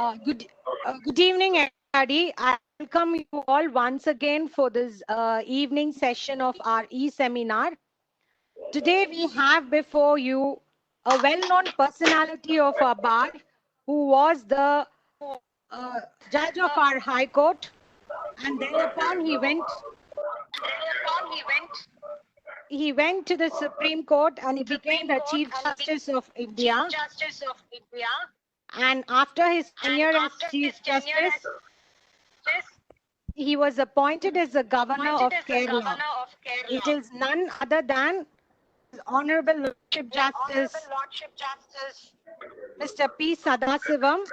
Good evening, everybody. I welcome you all once again for this evening session of our e-seminar. Today we have before you a well-known personality of our bar who was the judge of our High Court, and thereupon he went to the Supreme Court and he became the Chief Justice of India. And after his tenure as Chief Justice, he was appointed as the Governor of Kerala. It is none other than His Honorable Lordship Justice Mr. P. Sadasivam,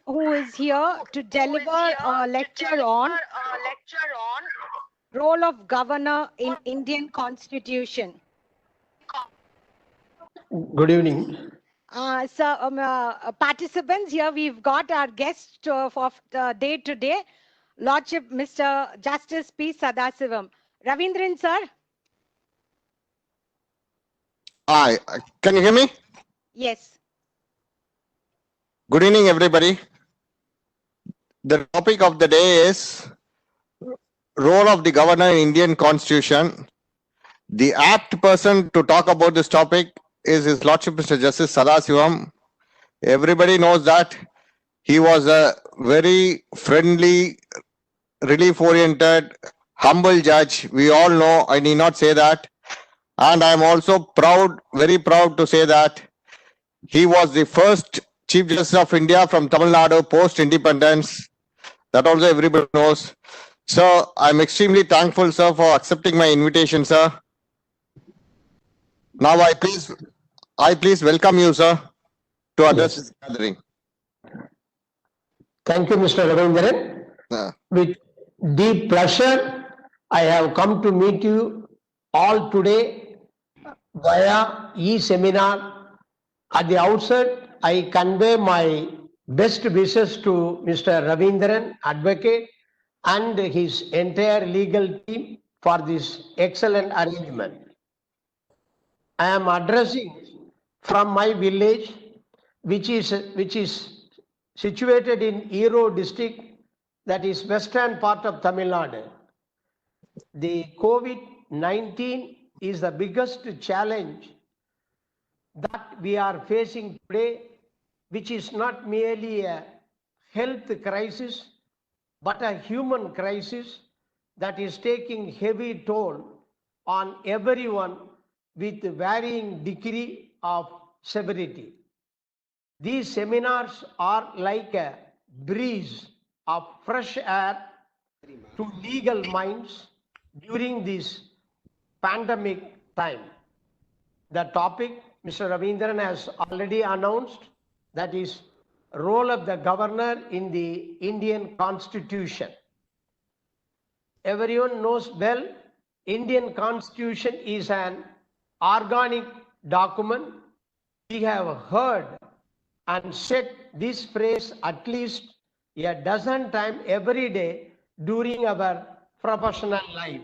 who is here to deliver a lecture on role of governor in Indian Constitution. Good evening. Participants, here we've got our guest of the day today, Lordship Mr. Justice P. Sadasivam. Ravindran, sir? Hi, can you hear me? Yes. Good evening, everybody. The topic of the day is role of the governor in Indian Constitution. The apt person to talk about this topic is His Lordship Mr. Justice Sadasivam. Everybody knows that he was a very friendly, relief-oriented, humble judge. We all know, I need not say that. And I am also proud, very proud to say that he was the first Chief Justice of India from Tamil Nadu post-independence. That also everybody knows. So I'm extremely thankful, sir, for accepting my invitation, sir. Now I please welcome you, sir, to address this gathering. Thank you, Mr. Ravindran. With deep pleasure, I have come to meet you all today via e-seminar. At the outset, I convey my best wishes to Mr. Ravindran, advocate, and his entire legal team for this excellent arrangement. I am addressing from my village, which is situated in Erode district, that is western part of Tamil Nadu. The COVID-19 is the biggest challenge that we are facing today, which is not merely a health crisis, but a human crisis that is taking heavy toll on everyone with varying degree of severity. These seminars are like a breeze of fresh air to legal minds during this pandemic time. The topic Mr. Ravindran has already announced, that is role of the governor in the Indian Constitution. Everyone knows well, Indian Constitution is an organic document. We have heard and said this phrase at least a dozen times every day during our professional life.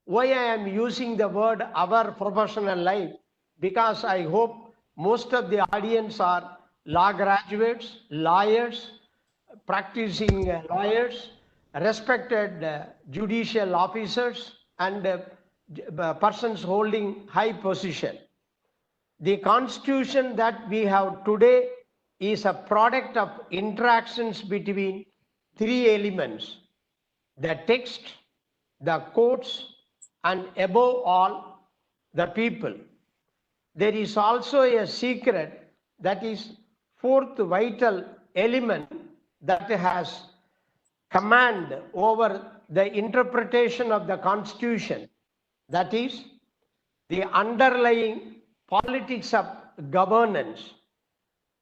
Why I am using the word our professional life? Because I hope most of the audience are law graduates, lawyers, practicing lawyers, respected judicial officers, and persons holding high position. The constitution that we have today is a product of interactions between three elements: the text, the courts, and above all, the people. There is also a secret, that is fourth vital element that has command over the interpretation of the Constitution, that is the underlying politics of governance.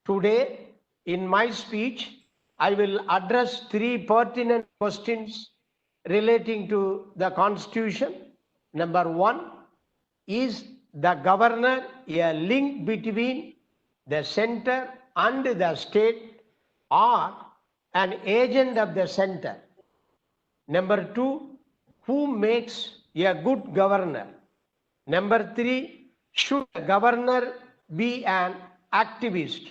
Today, in my speech, I will address three pertinent questions relating to the Constitution. Number one, is the governor a link between the center and the state, or an agent of the center? Number two, who makes a good governor? Number three, should the governor be an activist?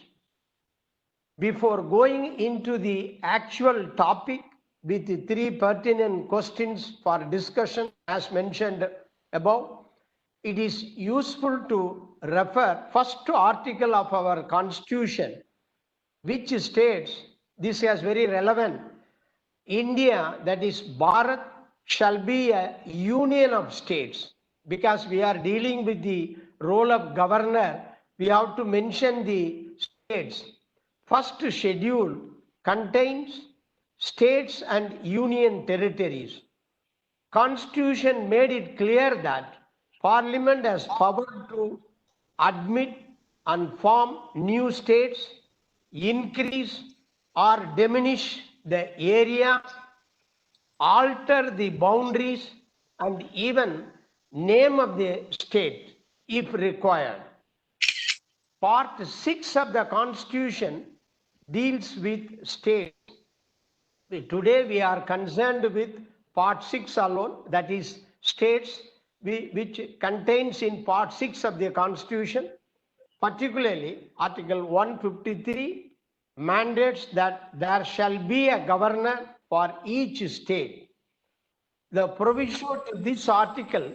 Before going into the actual topic with the three pertinent questions for discussion as mentioned above, it is useful to refer first to article of our constitution, which states, this is very relevant, India, that is Bharat, shall be a union of states. Because we are dealing with the role of governor, we have to mention the states. First schedule contains states and union territories. Constitution made it clear that Parliament has power to admit and form new states, increase or diminish the area, alter the boundaries, and even name of the state if required. Part 6 of the Constitution deals with states. Today we are concerned with part 6 alone, that is states, which contains in part 6 of the Constitution, particularly Article 153 mandates that there shall be a governor for each state. The provision to this article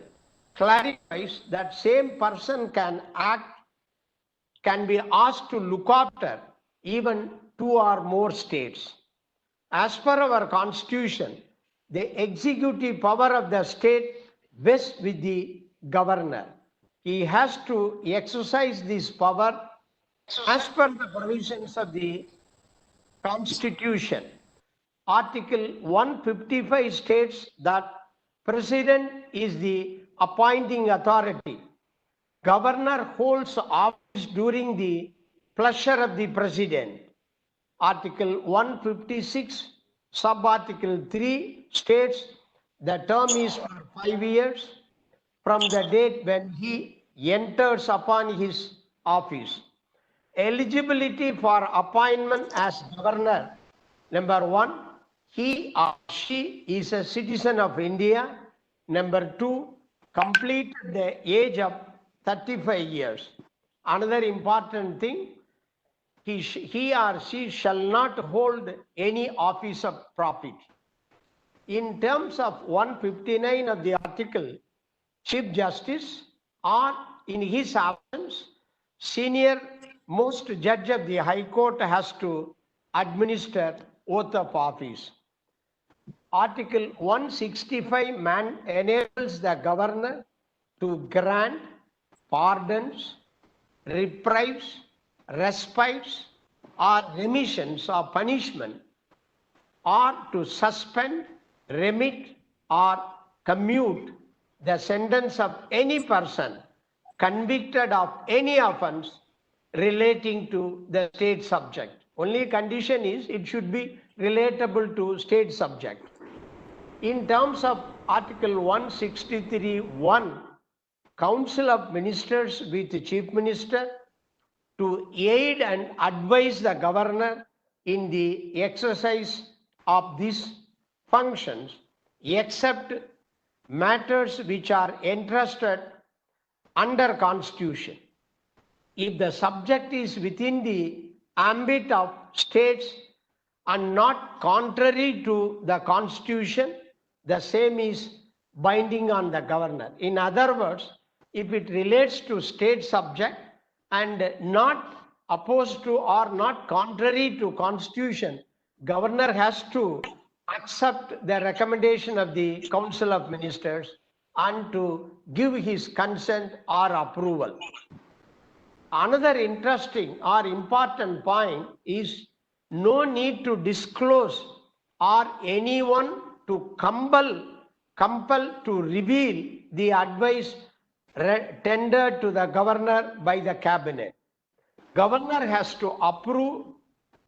clarifies that same person can be asked to look after even 2 or more states. As per our constitution, the executive power of the state vests with the governor. He has to exercise this power as per the provisions of the constitution. Article 155 states that president is the appointing authority. Governor holds office during the pleasure of the president. Article 156, sub-article 3 states the term is for 5 years from the date when he enters upon his office. Eligibility for appointment as governor. Number 1, he or she is a citizen of India. Number 2, completed the age of 35 years. Another important thing, he or she shall not hold any office of profit. In terms of 159 of the article, Chief Justice or in his absence, senior most judge of the High Court has to administer oath of office. Article 165 enables the governor to grant pardons, reprieves, respites, or remissions of punishment, or to suspend, remit, or commute the sentence of any person convicted of any offense relating to the state subject. Only condition is it should be relatable to state subject. In terms of Article 163(1), Council of Ministers with the Chief Minister to aid and advise the governor in the exercise of these functions, except matters which are entrusted under Constitution. If the subject is within the ambit of states and not contrary to the Constitution, the same is binding on the governor. In other words, if it relates to state subject and not opposed to or not contrary to Constitution, governor has to accept the recommendation of the Council of Ministers and to give his consent or approval. Another interesting or important point is no need to disclose or anyone to compel to reveal the advice tendered to the governor by the cabinet. Governor has to approve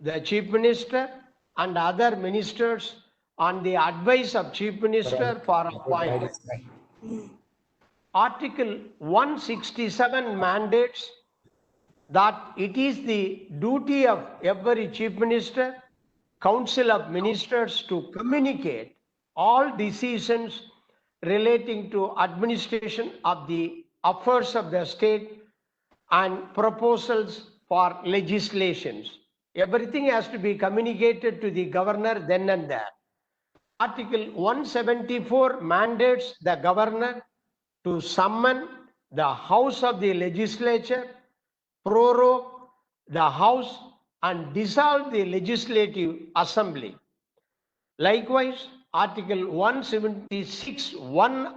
the chief minister and other ministers on the advice of chief minister for appointment. Article 167 mandates that it is the duty of every chief minister, council of ministers to communicate all decisions relating to administration of the affairs of the state and proposals for legislations. Everything has to be communicated to the governor then and there. Article 174 mandates the governor to summon the House of the Legislature, prorogue the House, and dissolve the Legislative Assembly. Likewise, Article 176(1)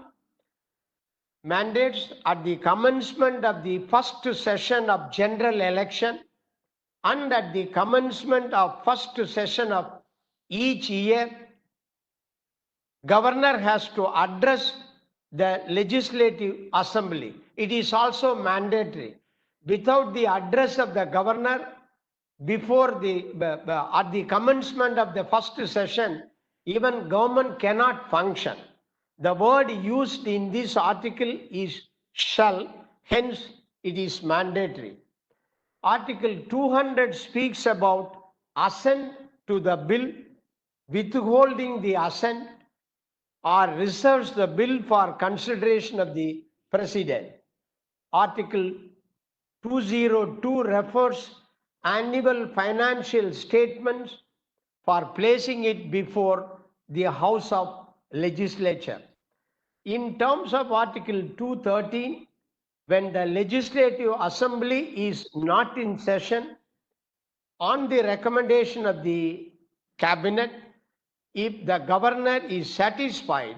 mandates at the commencement of the first session of general election and at the commencement of first session of each year, governor has to address the legislative assembly. It is also mandatory. Without the address of the governor before at the commencement of the first session, even government cannot function. The word used in this article is shall, hence it is mandatory. Article 200 speaks about assent to the bill, withholding the assent, or reserves the bill for consideration of the President. Article 202 refers annual financial statements for placing it before the House of Legislature. In terms of Article 213, when the Legislative Assembly is not in session, on the recommendation of the Cabinet, if the governor is satisfied,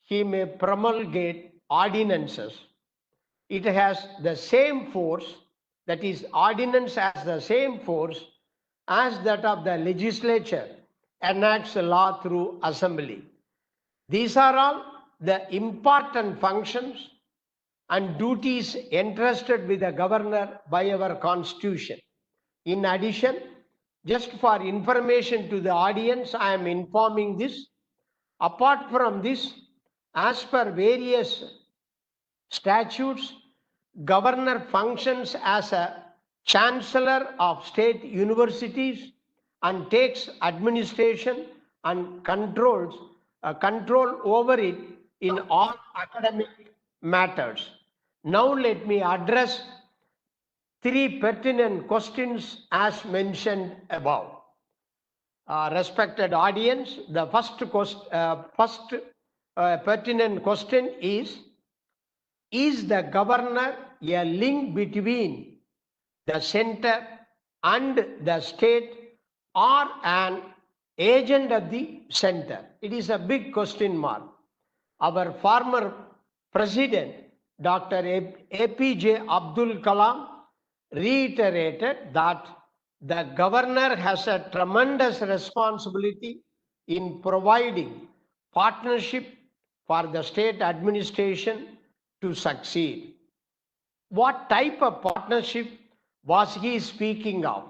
he may promulgate ordinances. It has the same force, that is, ordinance has the same force as that of the legislature enacts a law through assembly. These are all the important functions and duties entrusted with the governor by our constitution. In addition, just for information to the audience, I am informing this. Apart from this, as per various statutes, governor functions as a chancellor of state universities and takes administration and control over it in all academic matters. Now let me address three pertinent questions as mentioned above. Respected audience, the first pertinent question is the governor a link between the center and the state or an agent of the center? It is a big question mark. Our former president, Dr. APJ Abdul Kalam, reiterated that the governor has a tremendous responsibility in providing partnership for the state administration to succeed. What type of partnership was he speaking of?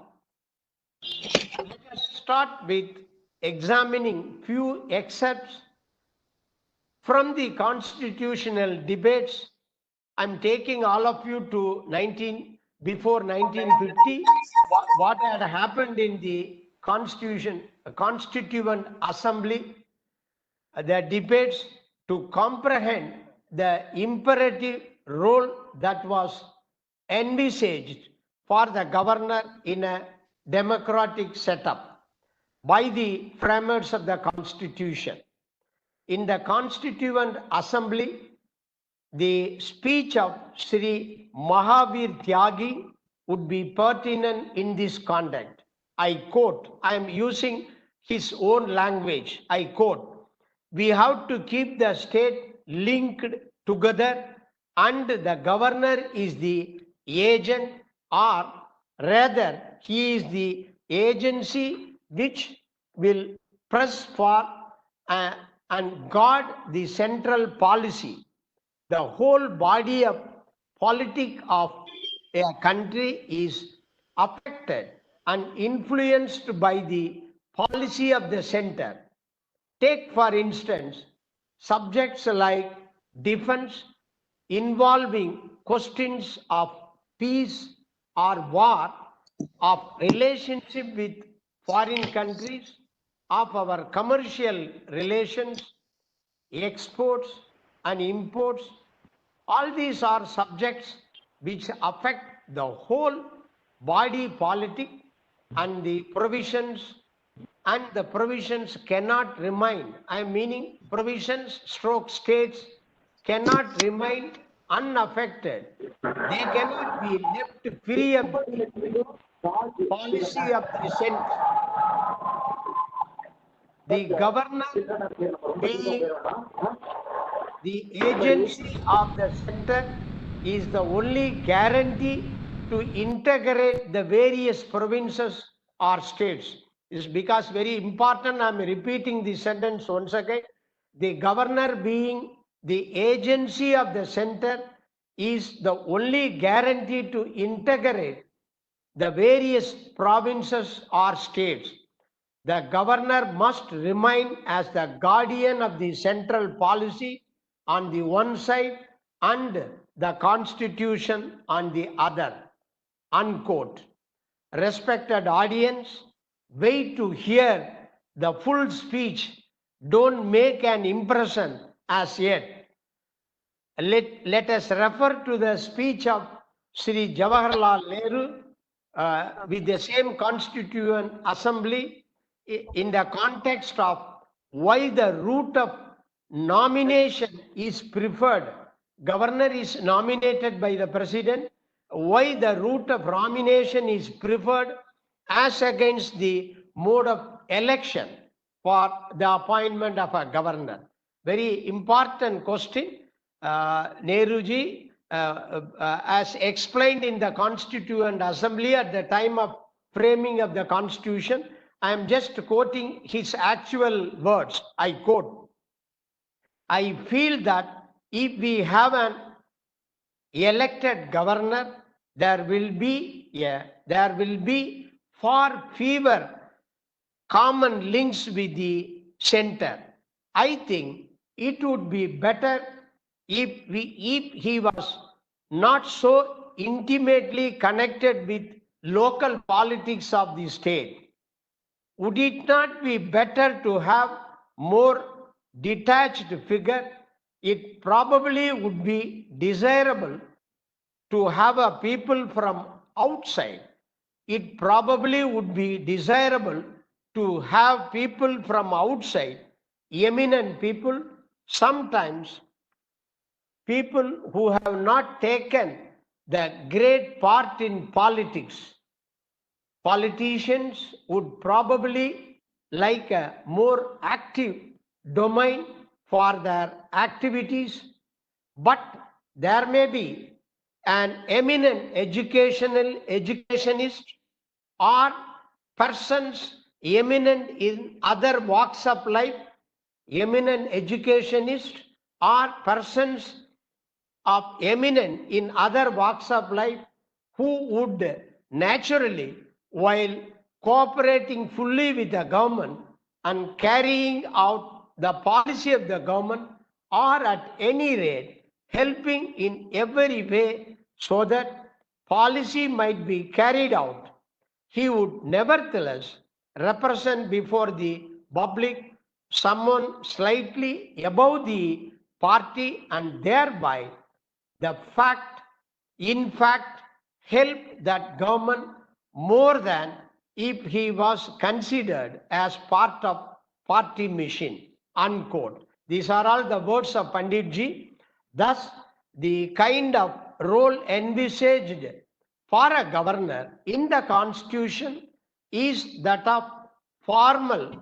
Let us start with examining few excerpts from the constitutional debates. I'm taking all of you to before 1950, what had happened in the Constituent Assembly, the debates, to comprehend the imperative role that was envisaged for the governor in a democratic setup by the framers of the Constitution. In the Constituent Assembly, the speech of Sri Mahavir Tyagi would be pertinent in this context. I quote, I am using his own language. I quote, "We have to keep the state linked together, and the governor is the agent, or rather he is the agency which will press for and guard the central policy. The whole body of politics of a country is affected and influenced by the policy of the center. Take, for instance, subjects like defense involving questions of peace or war, of relationship with foreign countries, of our commercial relations, exports and imports. All these are subjects which affect the whole body politic and the provisions cannot remain. I am meaning provisions stroke states cannot remain unaffected. They cannot be left free of the policy of the center. The governor being the agency of the center is the only guarantee to integrate the various provinces or states. Is because very important. I am repeating the sentence once again. The governor being the agency of the center is the only guarantee to integrate the various provinces or states. The governor must remain as the guardian of the central policy on the one side and the constitution on the other. Unquote. Respected audience, wait to hear the full speech. Don't make an impression as yet. Let us refer to the speech of Sri Jawaharlal Nehru with the same Constituent Assembly in the context of why the route of nomination is preferred. Governor is nominated by the president. Why the route of nomination is preferred as against the mode of election for the appointment of a governor. Very important question. Nehruji, as explained in the Constituent Assembly at the time of framing of the Constitution, I am just quoting his actual words. I quote, I feel that if we have an elected governor, there will be far fewer common links with the center. I think it would be better if he was not so intimately connected with local politics of the state. Would it not be better to have more detached figure? It probably would be desirable to have a people from outside. It probably would be desirable to have people from outside, eminent people, sometimes people who have not taken the great part in politics. Politicians would probably like a more active domain for their activities, but there may be an eminent educationist or persons eminent in other walks of life, eminent educationist or persons of eminent in other walks of life who would naturally, while cooperating fully with the government and carrying out the policy of the government, or at any rate helping in every way so that policy might be carried out, he would nevertheless represent before the public someone slightly above the party and thereby in fact help that government more than if he was considered as part of party machine. Unquote. These are all the words of Panditji. Thus, the kind of role envisaged for a governor in the Constitution is that of formal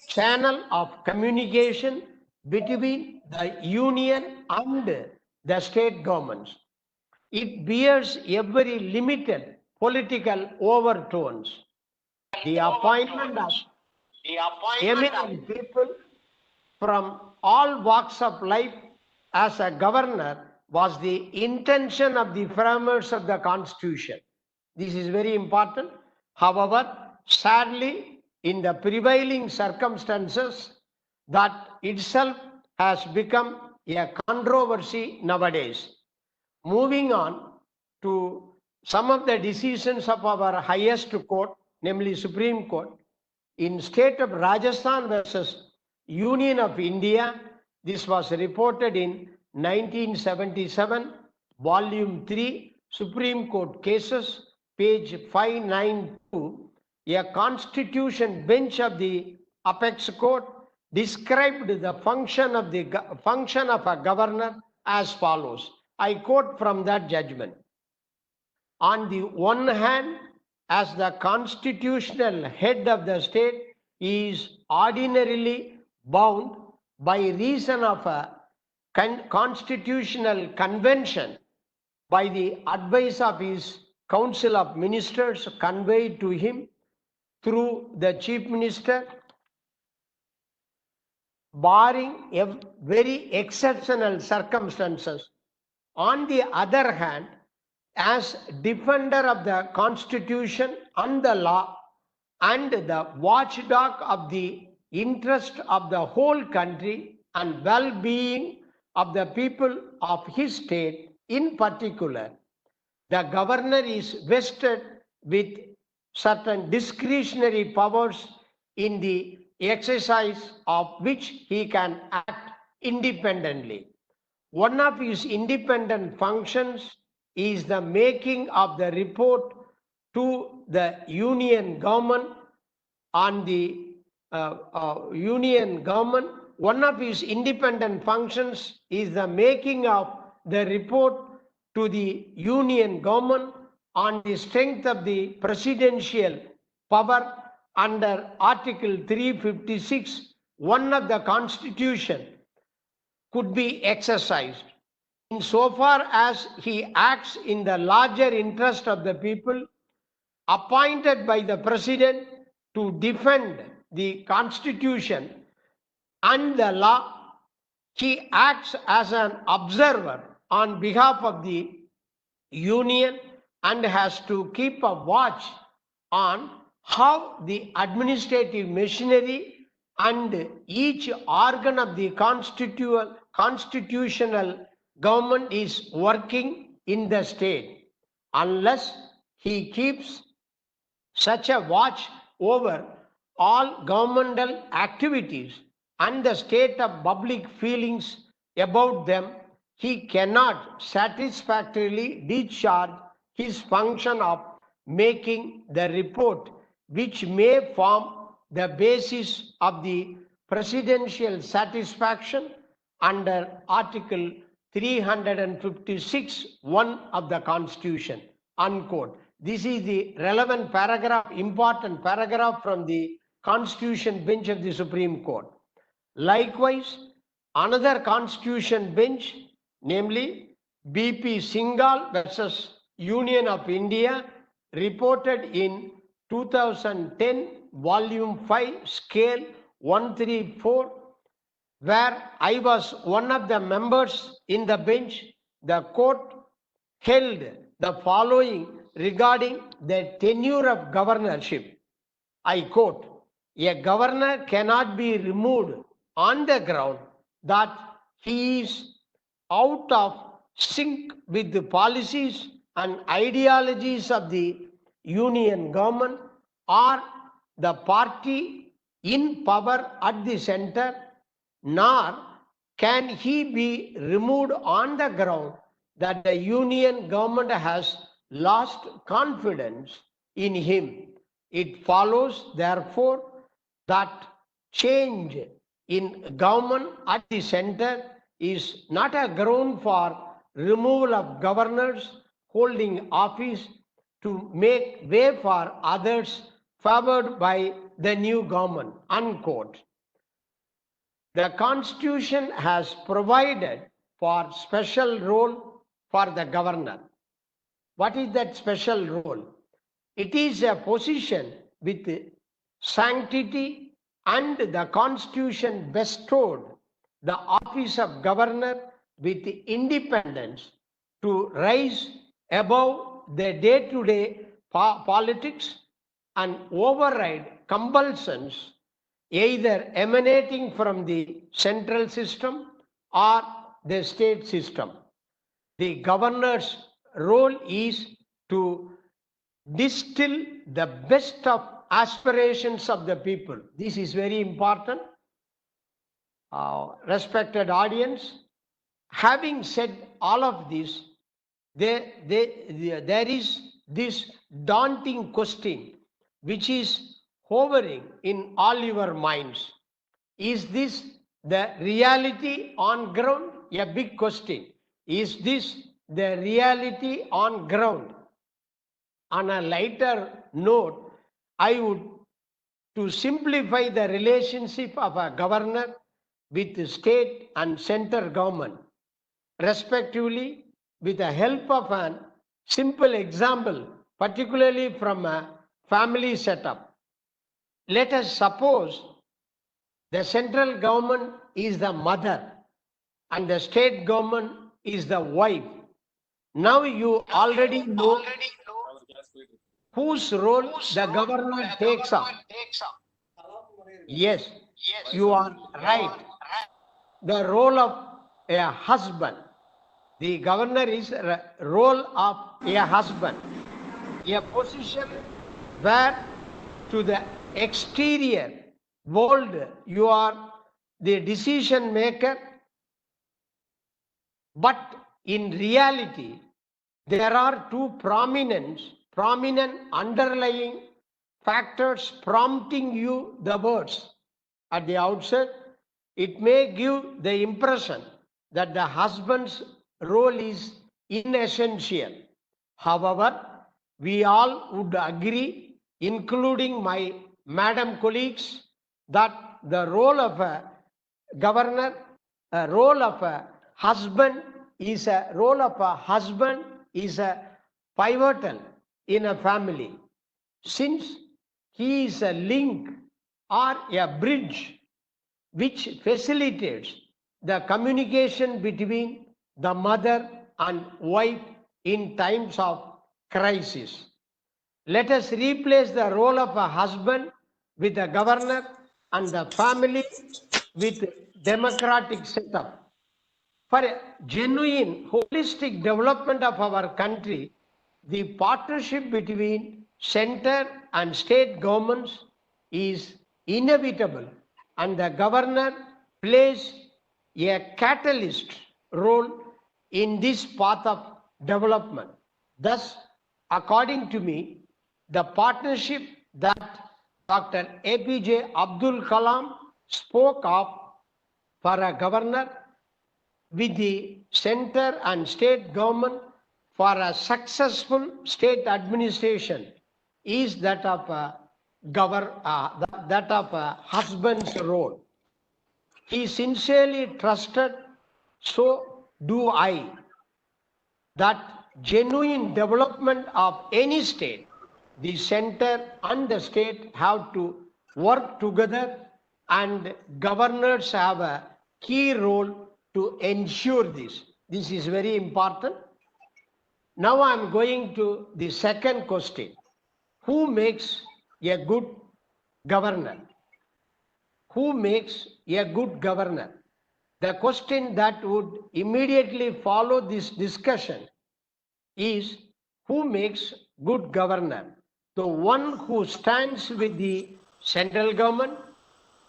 channel of communication between the union and the state governments. It bears every limited political overtones. The appointment of eminent people from all walks of life as a governor was the intention of the framers of the Constitution. This is very important. However, sadly, in the prevailing circumstances, that itself has become a controversy nowadays. Moving on to some of the decisions of our highest court, namely Supreme Court, in state of Rajasthan versus Union of India, this was reported in 1977, volume 3, Supreme Court cases, page 592. a constitution bench of the apex court described the function of a governor as follows. I quote from that judgment. On the one hand, as the constitutional head of the state, he is ordinarily bound by reason of a constitutional convention by the advice of his council of ministers conveyed to him through the chief minister, barring very exceptional circumstances. On the other hand, as defender of the constitution and the law and the watchdog of the interest of the whole country and well-being of the people of his state in particular, the governor is vested with certain discretionary powers in the exercise of which he can act independently. One of his independent functions is the making of the report to the union government on the union government. One of his independent functions is the making of the report to the union government on the strength of the presidential power under Article 356(1) of the Constitution could be exercised. Insofar as he acts in the larger interest of the people, appointed by the President to defend the Constitution and the law, he acts as an observer on behalf of the Union and has to keep a watch on how the administrative machinery and each organ of the constitutional government is working in the state. Unless he keeps such a watch over all governmental activities and the state of public feelings about them, he cannot satisfactorily discharge his function of making the report, which may form the basis of the presidential satisfaction under Article 356(1) of the Constitution, unquote. This is the relevant paragraph, important paragraph from the Constitution bench of the Supreme Court. Likewise, another Constitution bench, namely BP Singhal versus Union of India, reported in 2010, Volume 5, Scale 134, where I was one of the members in the bench. The court held the following regarding the tenure of governorship. I quote, "A governor cannot be removed on the ground that he is out of sync with the policies and ideologies of the union government or the party in power at the center, nor can he be removed on the ground that the union government has lost confidence in him. It follows, therefore, that change in government at the center is not a ground for removal of governors holding office to make way for others favored by the new government," unquote. The Constitution has provided for special role for the governor. What is that special role? It is a position with sanctity, and the Constitution bestowed the office of governor with independence to rise above the day-to-day politics and override compulsions either emanating from the central system or the state system. The governor's role is to distill the best of aspirations of the people. This is very important. Respected audience, having said all of this, there is this daunting question. which is hovering in all your minds. Is this the reality on ground? A big question. Is this the reality on ground? On a lighter note, I would to simplify the relationship of a governor with the state and center government, respectively, with the help of an simple example, particularly from a family setup. Let us suppose the central government is the mother and the state government is the wife. Now you already know whose role the governor takes up. Yes, you are right. The role of a husband. The governor is a role of a husband. A position where to the exterior world you are the decision maker, but in reality there are two prominent underlying factors prompting you the words. At the outset, it may give the impression that the husband's role is inessential. However, we all would agree, including my madam colleagues, that the role of a governor, a role of a husband is a pivotal in a family, since he is a link or a bridge which facilitates the communication between the mother and wife in times of crisis. Let us replace the role of a husband with the governor and the family with democratic setup. For a genuine holistic development of our country, the partnership between center and state governments is inevitable, and the governor plays a catalyst role in this path of development. Thus, according to me, the partnership that Dr. APJ Abdul Kalam spoke of for a governor with the center and state government for a successful state administration is that of a husband's role. He sincerely trusted, so do I, that genuine development of any state, the center and the state have to work together, and governors have a key role to ensure this. This is very important. Now I am going to the second question. Who makes a good governor? Who makes a good governor? The question that would immediately follow this discussion is, who makes good governor? The one who stands with the central government,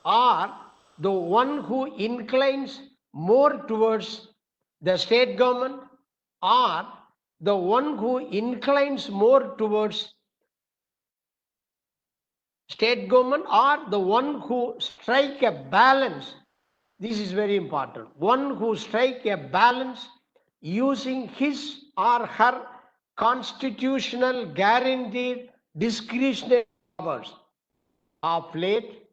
or the one who inclines more towards the state government, or the one who inclines more towards state government, or the one who strike a balance? This is very important. One who strike a balance using his or her constitutional guaranteed discretionary powers. Of late,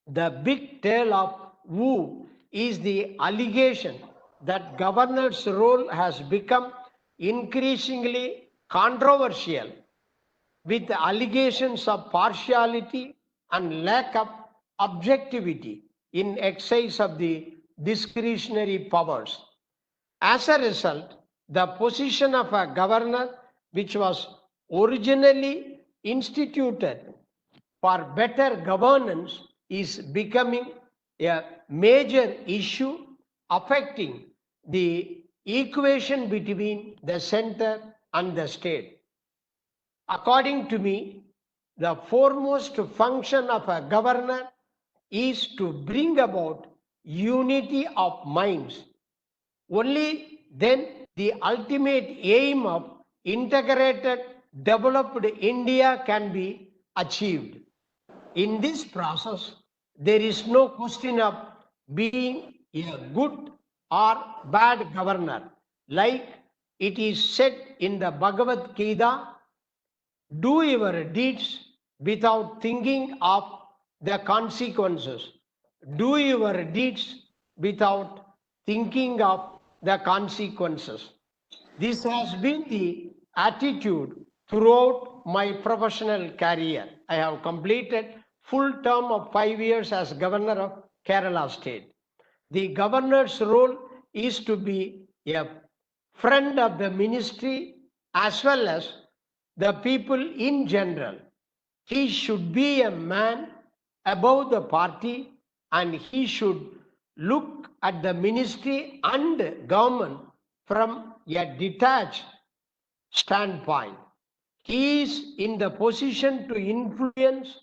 the big tale of woe is the allegation that governor's role has become increasingly controversial, with allegations of partiality and lack of objectivity in exercise of the discretionary powers. As a result, the position of a governor, which was originally instituted for better governance, is becoming a major issue affecting the equation between the center and the state. According to me, the foremost function of a governor is to bring about unity of minds. Only then the ultimate aim of integrated, developed India can be achieved. In this process, there is no question of being a good or bad governor. Like it is said in the Bhagavad Gita, do your deeds without thinking of the consequences. Do your deeds without thinking of the consequences. This has been the attitude throughout my professional career. I have completed full term of 5 years as governor of Kerala state. The governor's role is to be a friend of the ministry as well as the people in general. He should be a man above the party and he should look at the ministry and government from a detached standpoint. He is in the position to influence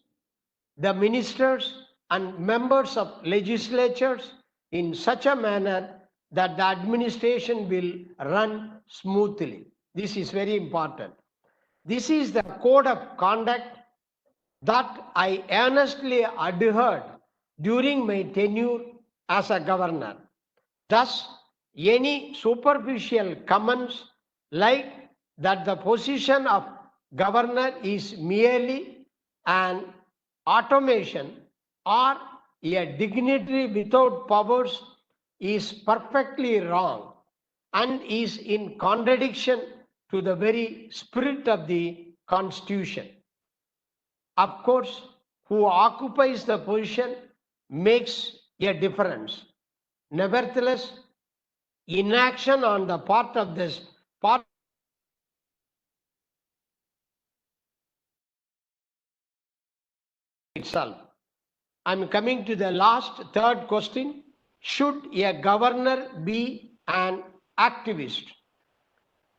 the ministers and members of legislatures in such a manner that the administration will run smoothly. This is very important. This is the code of conduct that I earnestly adhered during my tenure as a governor. Thus, any superficial comments like that the position of governor is merely an automation or a dignitary without powers is perfectly wrong and is in contradiction to the very spirit of the Constitution. Of course, who occupies the position makes a difference. Nevertheless, inaction on the part of this part itself. I'm coming to the last third question. Should a governor be an activist?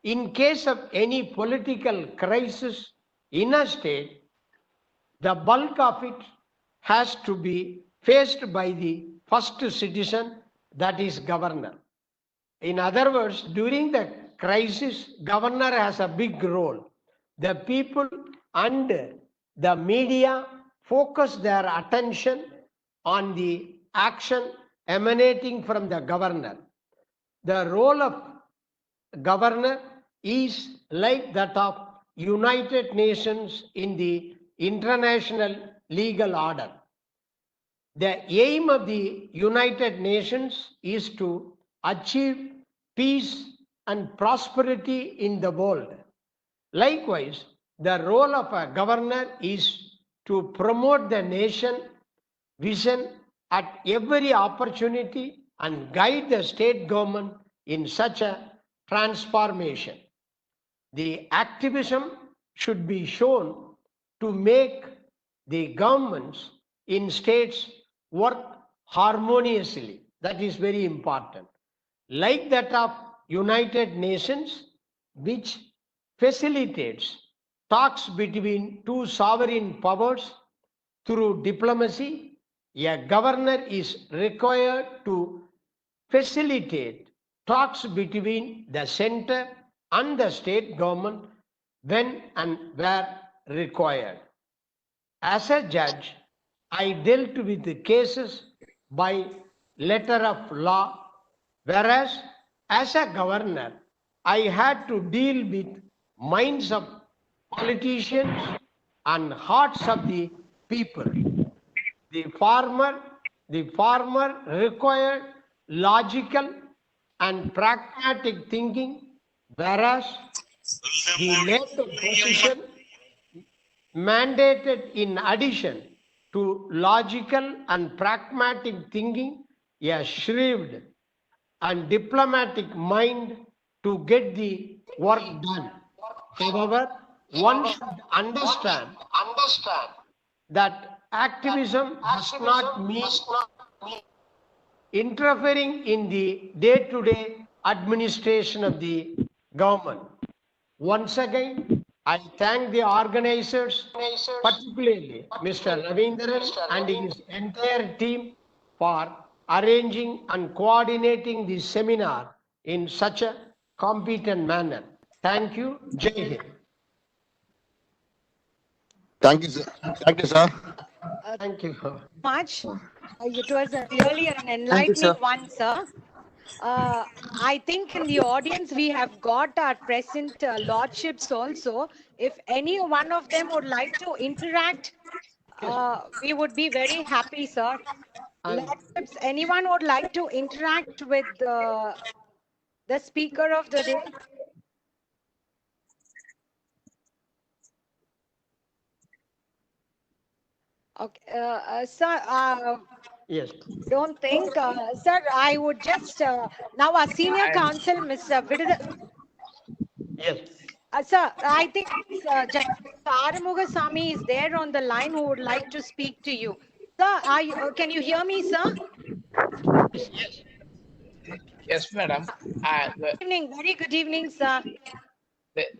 In case of any political crisis in a state, the bulk of it has to be faced by the first citizen, that is governor. In other words, during the crisis, governor has a big role. The people and the media focus their attention on the action emanating from the governor. The role of governor is like that of United Nations in the international legal order. The aim of the United Nations is to achieve peace and prosperity in the world. Likewise, the role of a governor is to promote the nation vision at every opportunity and guide the state government in such a transformation. The activism should be shown to make the governments in states work harmoniously. That is very important. Like that of United Nations, which facilitates talks between two sovereign powers through diplomacy, a governor is required to facilitate talks between the center and the state government when and where required. As a judge, I dealt with the cases by letter of law, whereas as a governor, I had to deal with minds of politicians and hearts of the people. The former required logical and pragmatic thinking, whereas the later position mandated, in addition to logical and pragmatic thinking, a shrewd and diplomatic mind to get the work done. However, one should understand that activism does not mean interfering in the day-to-day administration of the government. Once again, I thank the organizers, particularly Mr. Ravindran and his entire team, for arranging and coordinating this seminar in such a competent manner. Thank you. Jai Hind. Thank you, sir. Thank you, sir. Thank you. Much. It was really an Thank you, enlightening sir. one, sir. I think in the audience we have got our present lordships also. If any one of them would like to interact, we would be very happy, sir. And Lordships, anyone would like to interact with the speaker of the day? Okay, sir, yes, don't think, sir, I would just, now our senior counsel, Mr. yes. Sir, I think Judge Aramugasamy is there on the line who would like to speak to you. Sir, can you hear me, sir? Yes, madam. Good evening, very good evening, sir.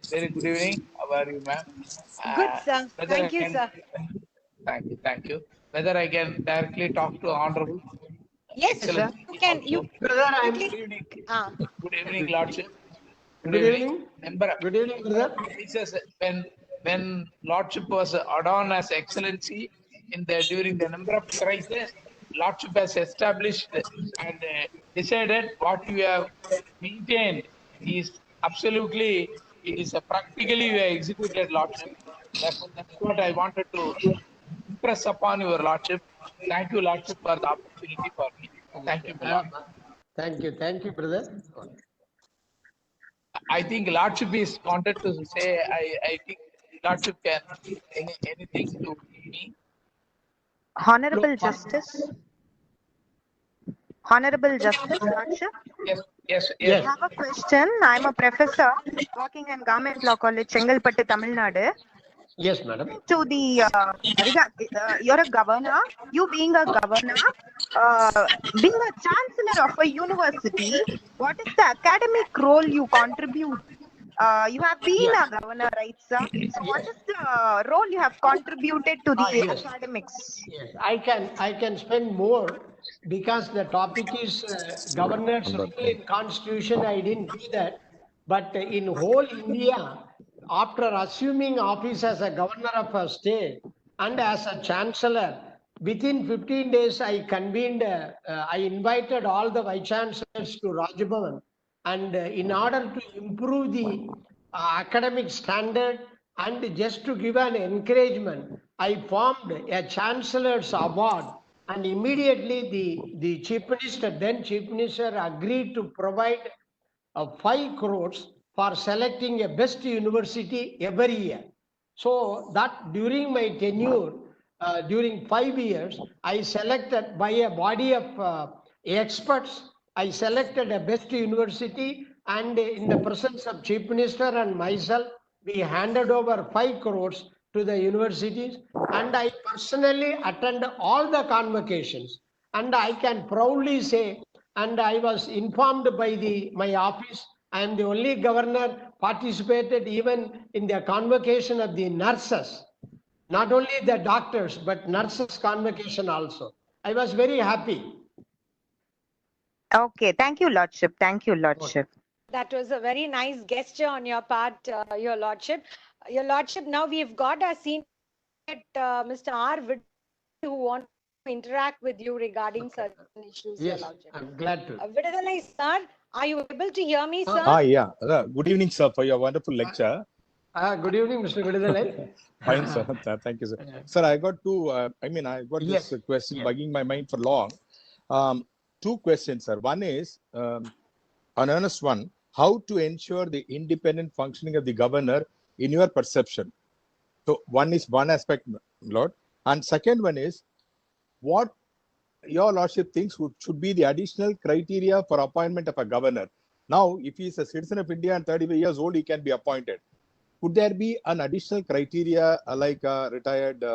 Very good evening. How are you, ma'am? Good, sir. Whether Thank I you, can- sir. Thank you. Whether I can directly talk to Honorable? Yes, sir. Excellent. You can. You Brother, I'm Good evening. Ah, Good evening, Lordship. good evening. Member, Good evening, brother. it says when Lordship was adorned as Excellency during the number of crisis, Lordship has established and decided what you have maintained is absolutely, it is a practically you have executed, Lordship. Therefore, that's what I wanted to impress upon your Lordship. Thank you, Lordship, for the opportunity for me. Thank you, my Lord. Thank you, brother. I think Lordship is wanted to say, I think Lordship can anything to me. Honorable Justice. Honorable Justice, Lordship. Yes. I have a question. I'm a professor working in Government Law College, Chengalpattu, Tamil Nadu. Yes, madam. To the, you're a governor. You being a governor, being a chancellor of a university, what is the academic role you contribute? You have been a governor, right, sir? So what is the role you have contributed to the Yes. academics? Yes, I can spend more because the topic is governor's role in constitution. I didn't do that, but in whole India, after assuming office as a governor of a state and as a chancellor, within 15 days I convened. I invited all the vice chancellors to Rajbhavan, and in order to improve the academic standard and just to give an encouragement, I formed a chancellor's award, and immediately the chief minister, then chief minister, agreed to provide 5 crores for selecting a best university every year. So that during my tenure, during 5 years, I selected by a body of experts, I selected a best university, and in the presence of chief minister and myself, we handed over 5 crores to the universities, and I personally attend all the convocations, and I can proudly say, and I was informed by my office, I am the only governor participated even in the convocation of the nurses, not only the doctors, but nurses convocation also. I was very happy. Okay, thank you, Lordship. Thank you, Lordship. that was a very nice gesture on your part, Your Lordship. Your Lordship, now we've got our senior Mr. R. who wants to interact with you regarding certain issues, Your Yes, Lordship. I'm glad to. Vidudhalai, sir, are you able to hear me, sir? Yeah. Good evening, sir, for your wonderful lecture. Good evening, Mr. Vidudhalai. Fine, sir. Thank you, sir. Sir, I got two, I got Yes, this question yes. bugging my mind for long. 2 questions, sir. One is, an earnest one, how to ensure the independent functioning of the governor in your perception? So one is one aspect, Lord. And second one is, what your Lordship thinks should be the additional criteria for appointment of a governor. Now, if he is a citizen of India and 35 years old, he can be appointed. Could there be an additional criteria like a retired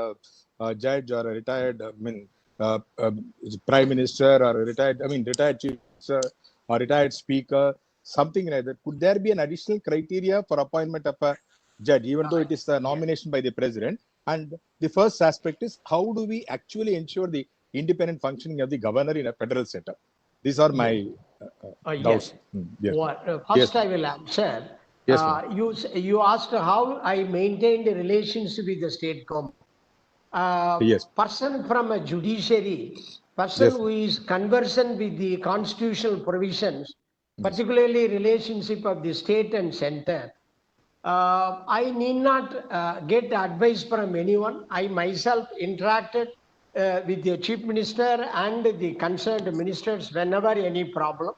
judge or a retired prime minister or a retired chief minister or retired speaker, something like that? Could there be an additional criteria for appointment of a judge, even though it is a nomination by the president? And the first aspect is, how do we actually ensure the independent functioning of the governor in a federal setup? These are my doubts. Yes. First, Yes. I will answer. Yes, You asked how I maintained relations with the state government. Yes. person from a judiciary, person Yes. who is conversant with the constitutional provisions, particularly relationship of the state and center, I need not get advice from anyone. I myself interacted with the chief minister and the concerned ministers whenever any problem.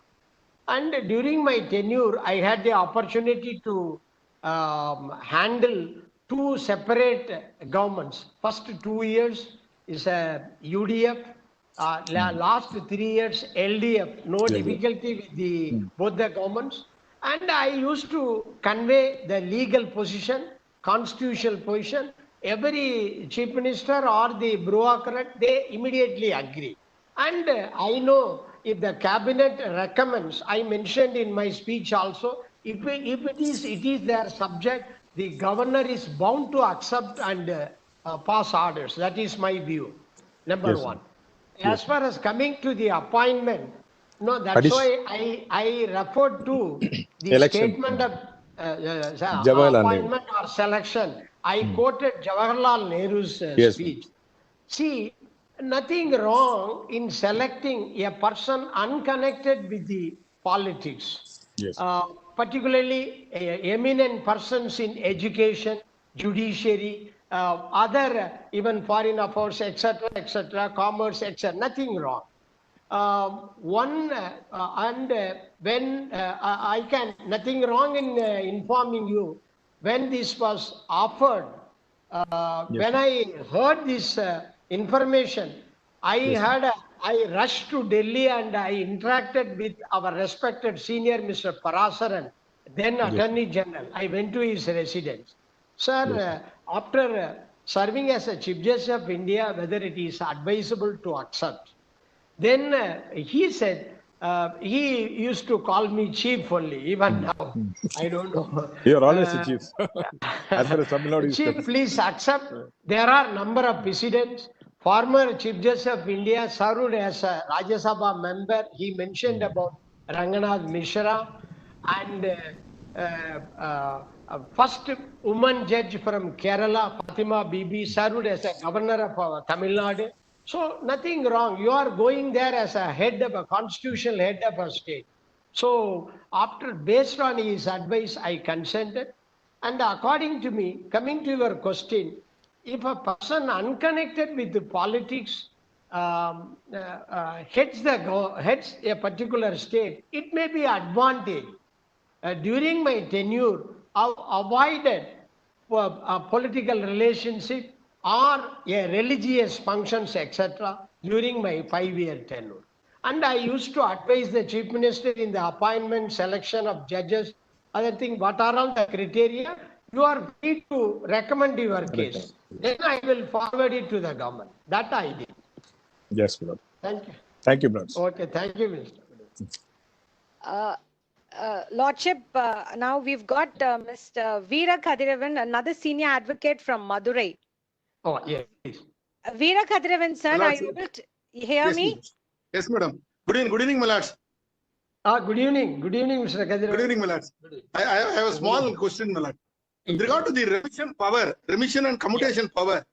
And during my tenure, I had the opportunity to handle two separate governments. First 2 years is a UDF. Last 3 years LDF. No difficulty with the both the governments. And I used to convey the legal position, constitutional position. Every chief minister or the bureaucrat, they immediately agree. And I know if the cabinet recommends, I mentioned in my speech also, if it is their subject, the governor is bound to accept and pass orders. That is my view. Number Yes, sir. one. As far as coming to the appointment, no, that's Addition- why I referred to the Election. statement of Jawaharlal appointment or selection. I quoted Jawaharlal Nehru's Yes, speech. See, nothing wrong in selecting a person unconnected with the politics. Yes. Particularly eminent persons in education, judiciary, other even foreign affairs, etc., commerce, etc. Nothing wrong. When I can, nothing wrong in informing you, when this was offered, when I heard this information, I rushed to Delhi and I interacted with our respected senior Mr. Parasaran, then Attorney General. I went to his residence. Sir, after serving as a Chief Justice of India, whether it is advisable to accept. Then he said, he used to call me chief only, even now. I don't know. You're always a chief. As far as Tamil Nadu is Chief, concerned. please accept. There are number of precedents. Former Chief Justice of India served as a Rajya Sabha member. He mentioned about Ranganath Mishra and first woman judge from Kerala, Fatima Bibi, served as a governor of Tamil Nadu. So nothing wrong. You are going there as a head of a constitutional head of a state. So based on his advice, I consented. And according to me, coming to your question, if a person unconnected with the politics heads a particular state, it may be advantage. During my tenure, I avoided a political relationship or a religious functions, etc., during my 5-year tenure. And I used to advise the Chief Minister in the appointment, selection of judges, other thing, what are all the criteria? You are free to recommend your case. Then I will forward it to the government. That I did. Yes, brother. Thank you. Thank you, brother. Okay, thank you, Mr. Lordship, now we've got Mr. Veera Kadiravan, another senior advocate from Madurai. Oh, yes, please. Veera Kadiravan, sir, are you able to hear me? Madam. Yes, madam. Good evening, my lads. Good evening. Good evening, Mr. Kadir. Good evening, my lads. I have a small question, my lad. In regard to the remission and commutation power,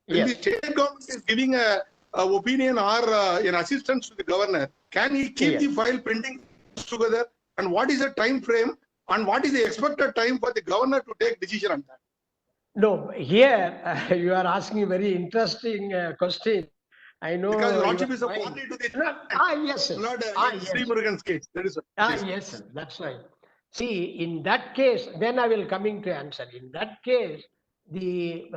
when the state government is giving a opinion or an assistance to the governor, can he keep the file pending together? And what is the time frame? And what is the expected time for the governor to take decision on that? No, here you are asking a very interesting question. I know. Because Lordship your is a mind. party to the Yes, sir. Lord Yes. Sri Murugan's case. That is Yes, sir. That's right. See, in that case, then I will coming to answer. In that case, the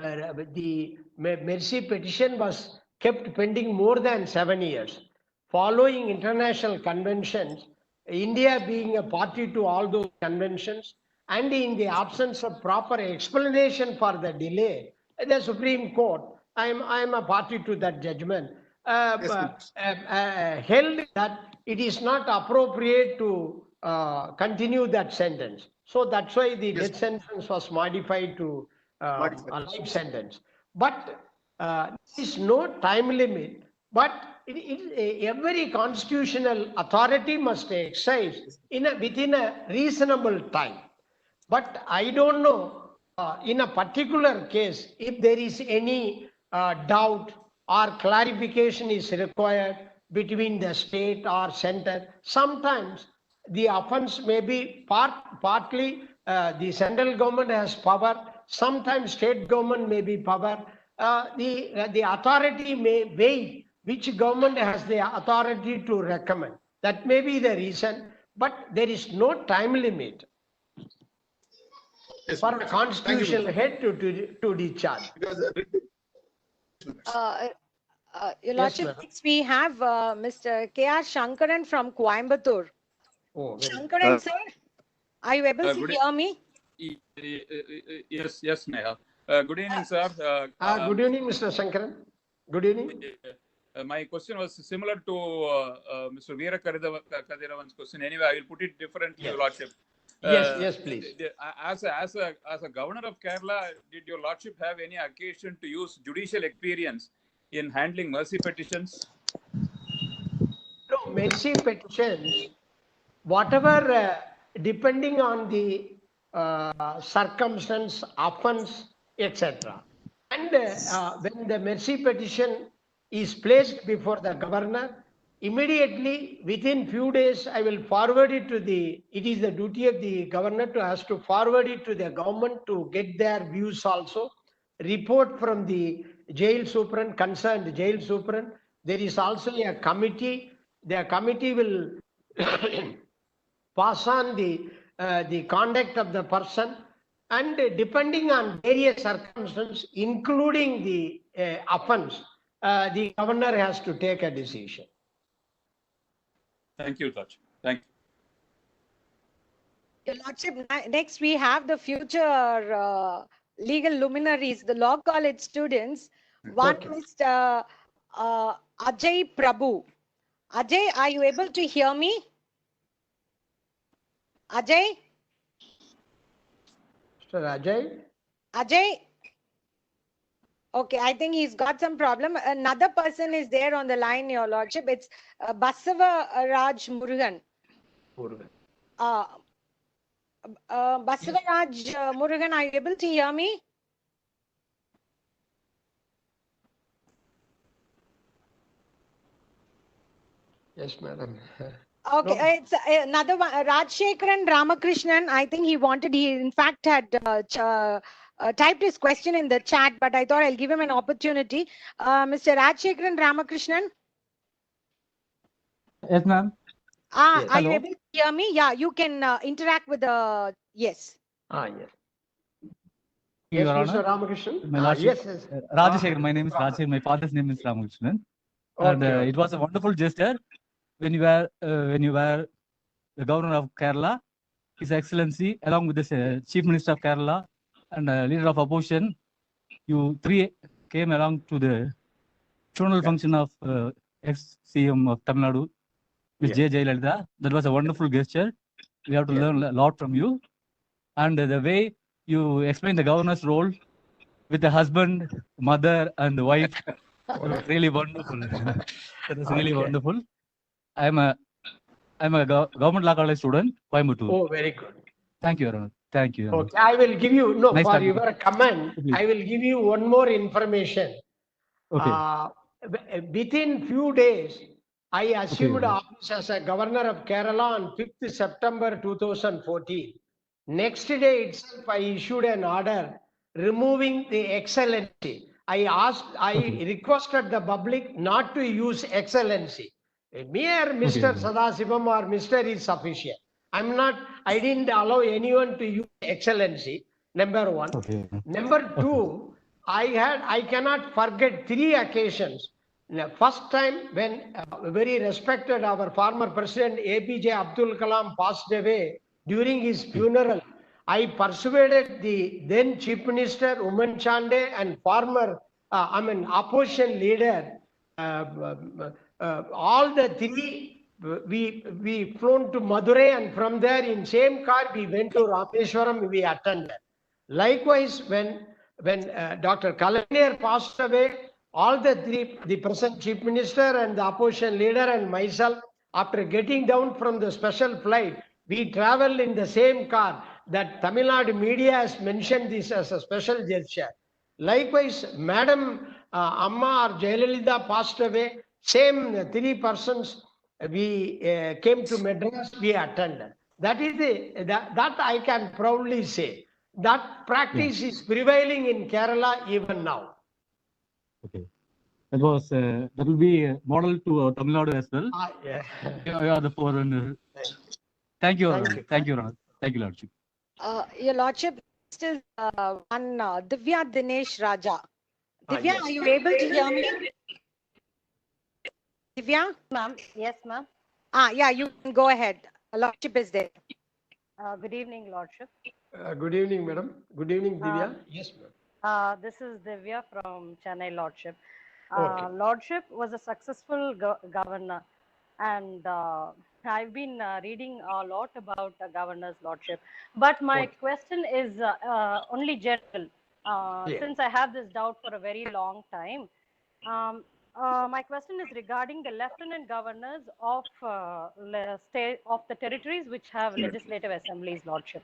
mercy petition was kept pending more than 7 years. Following international conventions, India being a party to all those conventions, and in the absence of proper explanation for the delay, the Supreme Court, I am a party to that judgment, held that it is not appropriate to continue that sentence. So that's why the death sentence was modified to a life sentence. But there is no time limit, but every constitutional authority must exercise within a reasonable time. But I don't know in a particular case if there is any doubt or clarification is required between the state or center. Sometimes the offense may be partly the central government has power. Sometimes state government may be power. The authority may weigh which government has the authority to recommend. That may be the reason, but there is no time limit Yes, for Mr. a Thank you, constitutional Mr. head to discharge. Because, Your Yes, Lordship, madam. next we have Mr. K.R. Shankaran from Coimbatore. Oh, very good. Shankaran, sir, are you able to good hear me? Yes, Neha. Good evening, sir. Good evening, Mr. Shankaran. Good evening. My question was similar to Mr. Veera Kadiravan's question. Anyway, I will put it differently, Your Lordship. Yes, please. As a governor of Kerala, did Your Lordship have any occasion to use judicial experience in handling mercy petitions? No, mercy petitions, whatever, depending on the circumstance, offense, etc. And when the mercy petition is placed before the governor, immediately within few days, I will forward it to it is the duty of the governor to forward it to the government to get their views also. Report from the jail superintendent, concerned jail superintendent. There is also a committee. The committee will pass on the conduct of the person, and depending on various circumstances, including the offense, the governor has to take a decision. Thank you, Lordship. Thank you. Your Lordship, next we have the future legal luminaries, the law college students. One Okay. Mr. Ajay Prabhu. Ajay, are you able to hear me? Ajay? Mr. Ajay? Ajay? Okay, I think he's got some problem. Another person is there on the line, Your Lordship. It's Basava Raj Murugan. Basava Raj Murugan, are you able to hear me? Yes, madam. Okay, No. it's another one. Rajshekaran Ramakrishnan, I think he in fact had typed his question in the chat, but I thought I'll give him an opportunity. Mr. Rajshekaran Ramakrishnan, Yes, ma'am. are Yes. you Hello. able to hear me? Yeah, you can interact with the, yes. Yes. Your Yes, Honor. Mr. Ramakrishnan. My lordship, Yes. Rajashekar, my name is Rajashekar. My father's name is Ramakrishnan. And Okay. it was a wonderful gesture when you were the governor of Kerala, His Excellency, along with the Chief Minister of Kerala and leader of opposition. You three came along to the funeral function of ex-CM of Tamil Nadu, Ms. J. Jayalalitha. That was a wonderful gesture. We have to learn a lot from you. And the way you explained the governor's role with the husband, mother, and the wife, that was really wonderful. That was really Okay. wonderful. I'm a government law college student, Coimbatore. Oh, very good. Thank you, Your Honor. Thank you. Your Honor. Okay, I will give you, no, Nice for talking to your comment, Please. I will give you one more information. Okay. Within few days, I assumed Okay. office as a governor of Kerala on 5th September 2014. Next day itself, I issued an order removing the excellency. I requested the public not to use excellency. Mere Mr. Okay. Sadasivam or Mr. is sufficient. I didn't allow anyone to use excellency, number one. Okay. Number two, I cannot forget 3 occasions. The first time when very respected our former president APJ Abdul Kalam passed away, during his funeral, I persuaded the then Chief Minister Uman Chande and former, opposition leader, all the 3, we flown to Madurai, and from there in same car we went to Rameswaram, we attended. Likewise, when Dr. Kalaignar passed away, all the 3, the present Chief Minister and the opposition leader and myself, after getting down from the special flight, we traveled in the same car. That Tamil Nadu media has mentioned this as a special gesture. Likewise, Madam Amma or Jayalalitha passed away. Same 3 persons we came to Madras, we attended. That is that I can proudly say. That practice is prevailing in Kerala even now. Okay. That will be a model to Tamil Nadu as well. Yeah. You are the forerunner. Thank you. Thank you. Thank you, Lord. Thank you, Lordship. Your Lordship, still one Divya Dinesh Raja. Divya, yes. are you able to hear me? Divya? Ma'am, yes, ma'am. Yeah, you can go ahead. Lordship is there. Good evening, Lordship. Good evening, madam. Good evening, Divya. Yes, ma'am. This is Divya from Chennai, Lordship. Okay. Lordship was a successful governor, and I've been reading a lot about the governor's Lordship. But my question is only general. Since I have this doubt for a very long time, my question is regarding the lieutenant governors of state of the territories which have legislative assemblies, Lordship.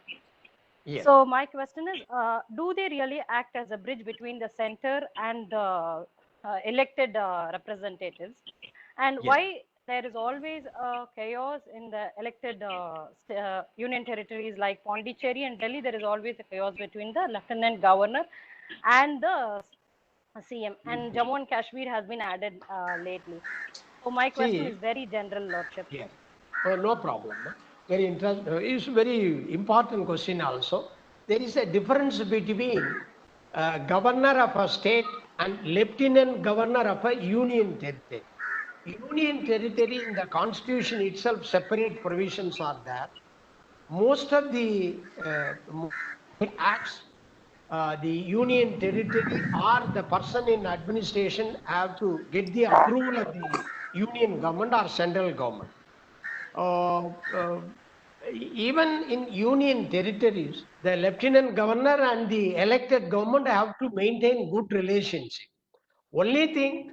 Yes. So my question is, do they really act as a bridge between the center and the elected representatives? And why there is always chaos in the elected union territories like Pondicherry and Delhi? There is always a chaos between the lieutenant governor and the CM, and Jammu and Kashmir has been added lately. So my question is very general, Lordship. Yes. No problem. Very interesting. It's very important question also. There is a difference between governor of a state and lieutenant governor of a union territory. Union territory in the constitution itself, separate provisions are there. Most of the acts, the union territory or the person in administration have to get the approval of the union government or central government. Even in union territories, the lieutenant governor and the elected government have to maintain good relationship. Only thing,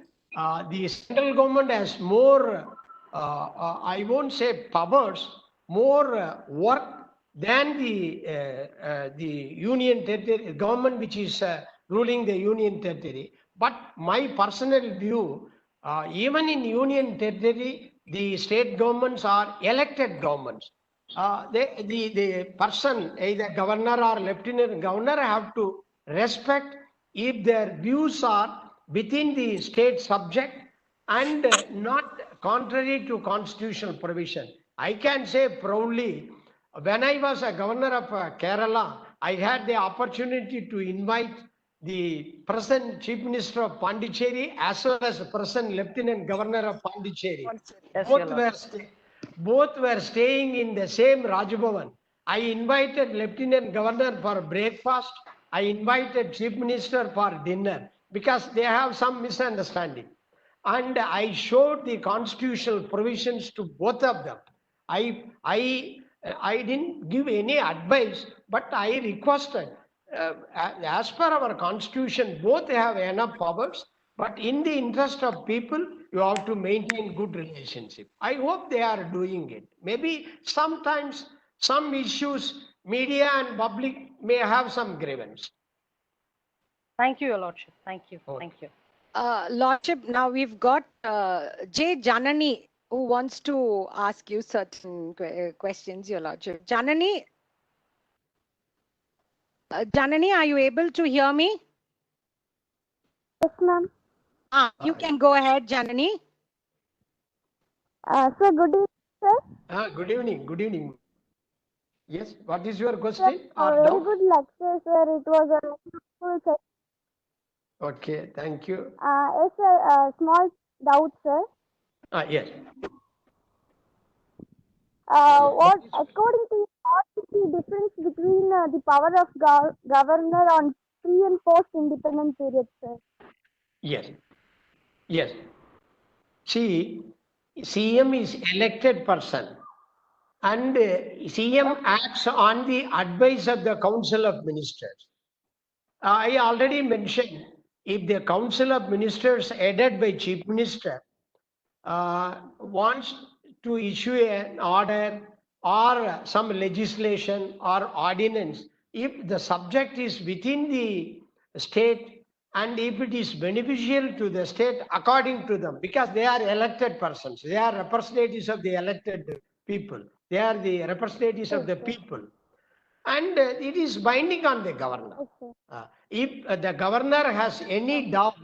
the central government has more, I won't say powers, more work than the union territory government which is ruling the union territory. But my personal view, even in union territory, the state governments are elected governments. The person, either governor or lieutenant governor, have to respect if their views are within the state subject and not contrary to constitutional provision. I can say proudly, when I was a governor of Kerala, I had the opportunity to invite the present chief minister of Pondicherry as well as the present lieutenant governor of Pondicherry. Both were staying in the same Rajbhavan. I invited lieutenant governor for breakfast. I invited chief minister for dinner because they have some misunderstanding. And I showed the constitutional provisions to both of them. I didn't give any advice, but I requested, as per our constitution, both have enough powers, but in the interest of people, you have to maintain good relationship. I hope they are doing it. Maybe sometimes some issues, media and public may have some grievance. Thank you, Your Lordship. Thank you. Okay. Thank you. Lordship, now we've got J. Janani who wants to ask you certain questions, Your Lordship. Janani, Janani, are you able to hear me? Yes, ma'am. You can go ahead, Janani. Sir, good evening, sir. Good evening. Good evening. Yes, what is your question? Sir, very good lecture, sir. It was a wonderful session. Okay, thank you. Yes, sir. Small doubt, sir. Yes. What, according to you, what is the difference between the power of governor on pre and post independent period, sir? Yes. Yes. See, CM is elected person and CM acts on the advice of the Council of Ministers. I already mentioned, if the Council of Ministers headed by Chief Minister wants to issue an order or some legislation or ordinance, if the subject is within the state and if it is beneficial to the state according to them, because they are elected persons, they are representatives of the elected people, they are the representatives of the people, and it is binding on the governor. If the governor has any doubt,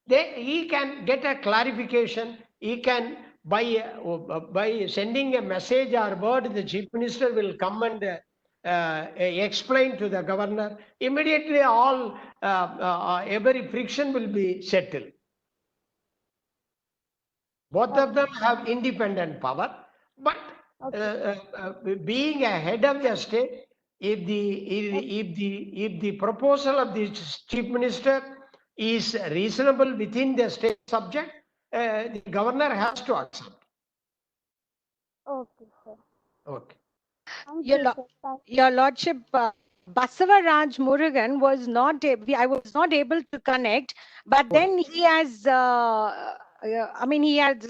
he can get a clarification. He can, by sending a message or word, the chief minister will come and explain to the governor. Immediately, all every friction will be settled. Both of them have independent power, but being a head of the state, if the proposal of the chief minister is reasonable within the state subject, the governor has to accept. Okay, sir. Okay. Thank Your, you, lo- sir. Thank Your Lordship, Basavaraj Murugan was not I was not able to connect, but then he has he has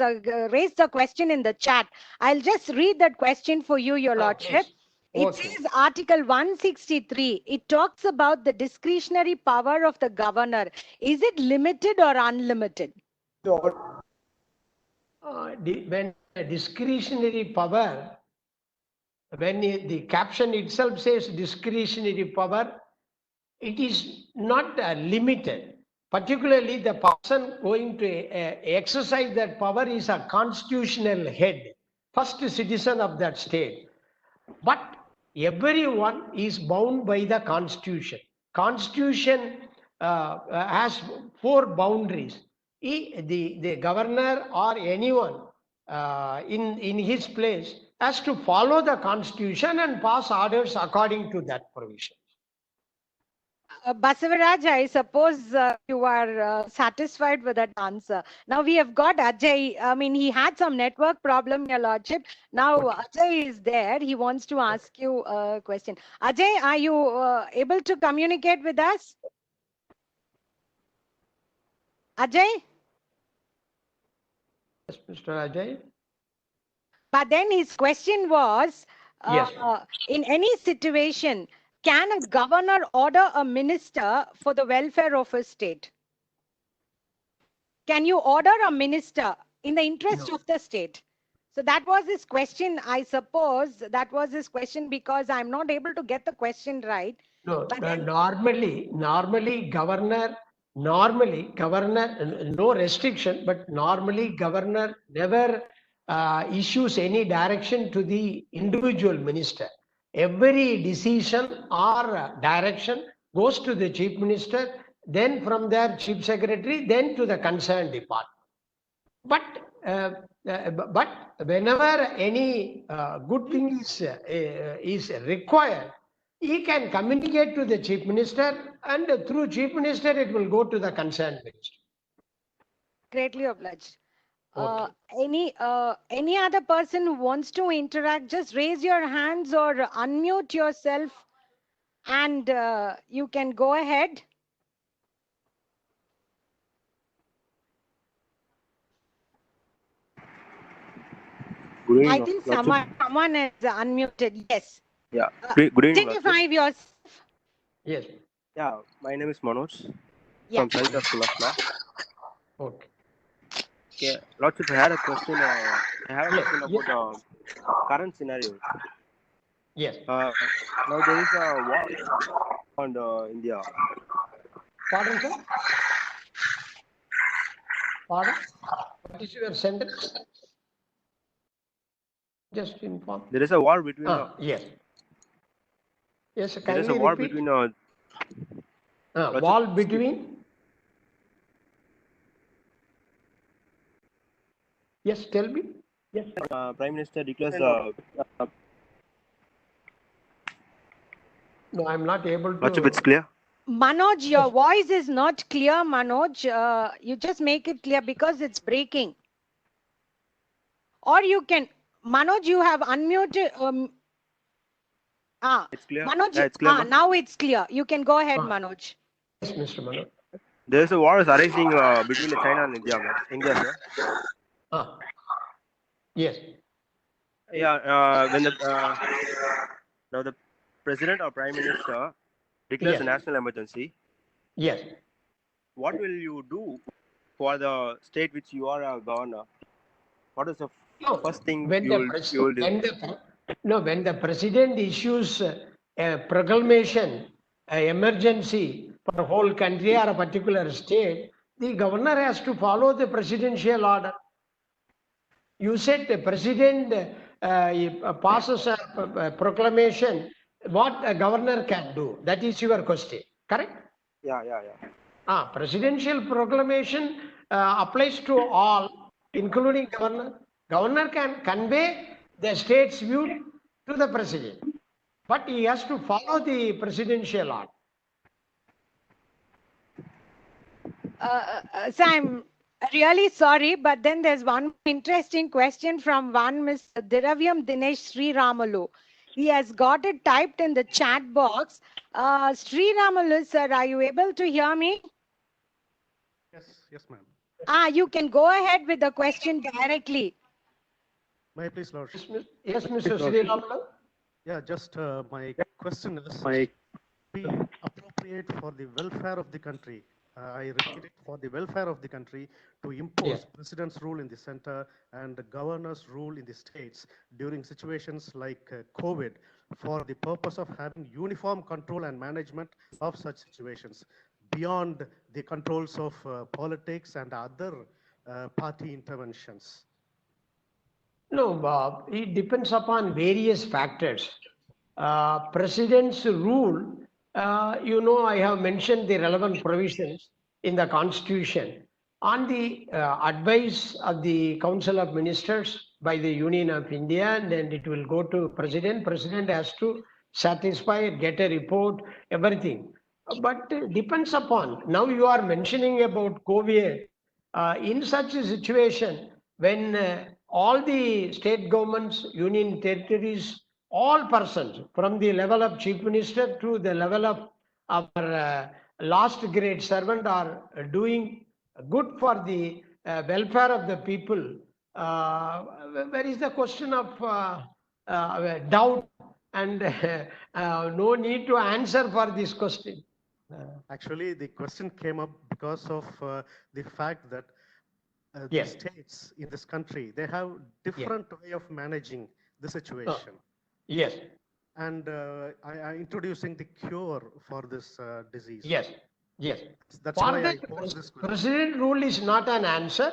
raised the question in the chat. I'll just read that question for you, Your Lordship. It Okay. says Article 163. It talks about the discretionary power of the governor. Is it limited or unlimited? When discretionary power, when the caption itself says discretionary power, it is not limited. Particularly, the person going to exercise that power is a constitutional head, first citizen of that state. But everyone is bound by the constitution. Constitution has 4 boundaries. The governor or anyone in his place has to follow the constitution and pass orders according to that provision. Basavaraj, I suppose you are satisfied with that answer. Now we have got Ajay. I mean, he had some network problem, Your Lordship. Now Ajay is there. He wants to ask you a question. Ajay, are you able to communicate with us? Ajay? Yes, Mr. Ajay. But then his question was, Yes. in any situation, can a governor order a minister for the welfare of a state? Can you order a minister in the interest of the state? So that was his question. I suppose that was his question, because I'm not able to get the question right. No, But then- normally governor, no restriction, but normally governor never issues any direction to the individual minister. Every decision or direction goes to the chief minister, then from there chief secretary, then to the concerned department. But whenever any good thing is required, he can communicate to the chief minister, and through chief minister it will go to the concerned minister. Greatly obliged. Okay. Any other person who wants to interact, just raise your hands or unmute yourself, and you can go ahead. Good evening, I think Lordship. someone is unmuted. Yes. Yeah. Good evening, Lordship. Identify yourself. Yes. Yeah, my name is Manoj Yeah. from Site of School of Law. Okay. Okay, Lordship, I had a question. I have a Yes, question yes. about current scenario. Yes. Now there is a war on India. Pardon, sir? Pardon? What is your sentence? Just inform. There is a war between. Yes. Yes, There is kindly a war repeat. between. Wall between. Yes, tell me. Yes. Prime Minister declares. No, I'm not able to. Lordship, it's clear. Manoj, your voice is not clear, Manoj. You just make it clear because it's breaking. Or you can, Manoj, you have unmuted. It's clear. Manoj, Yeah, it's clear, ma'am. now it's clear. You can go ahead, Manoj. Yes, Mr. Manoj. There is a war is arising between China and India, ma'am. India, sir. Yes. Yeah. When now the president or prime minister declares Yes. a national emergency. Yes. what will you do for the state which you are a governor? What is the No, first thing when you the, will pres- you will do? when the president issues a proclamation, an emergency for a whole country or a particular state, the governor has to follow the presidential order. You said the president passes a proclamation, what a governor can do. That is your question, correct? Yeah. Presidential proclamation applies to all, including governor. Governor can convey the state's view to the president, but he has to follow the presidential order. So I'm really sorry, but then there's one interesting question from one Miss Diravyam Dinesh Sri Ramalu. He has got it typed in the chat box. Sri Ramalu, sir, are you able to hear me? Yes, ma'am. You can go ahead with the question directly. May I please, Lord? Yes, Mr. Sri Ramalu. Yeah, just my question is be appropriate for the welfare of the country. I repeat it, for the welfare of the country to impose president's rule in the center and the governor's rule in the states during situations like COVID for the purpose of having uniform control and management of such situations beyond the controls of politics and other party interventions. No, Bob, it depends upon various factors. President's rule, I have mentioned the relevant provisions in the Constitution on the advice of the Council of Ministers by the Union of India, and then it will go to President. President has to satisfy, get a report, everything. But depends upon, now you are mentioning about COVID. In such a situation, when all the state governments, union territories, all persons from the level of chief minister to the level of our last grade servant are doing good for the welfare of the people. Where is the question of doubt and no need to answer for this question? Actually, the question came up because of the fact that the states in this country, they have different way of managing the situation. Yes. And I introducing the cure for this disease. Yes. That's For why I that, posed this question. President rule is not an answer.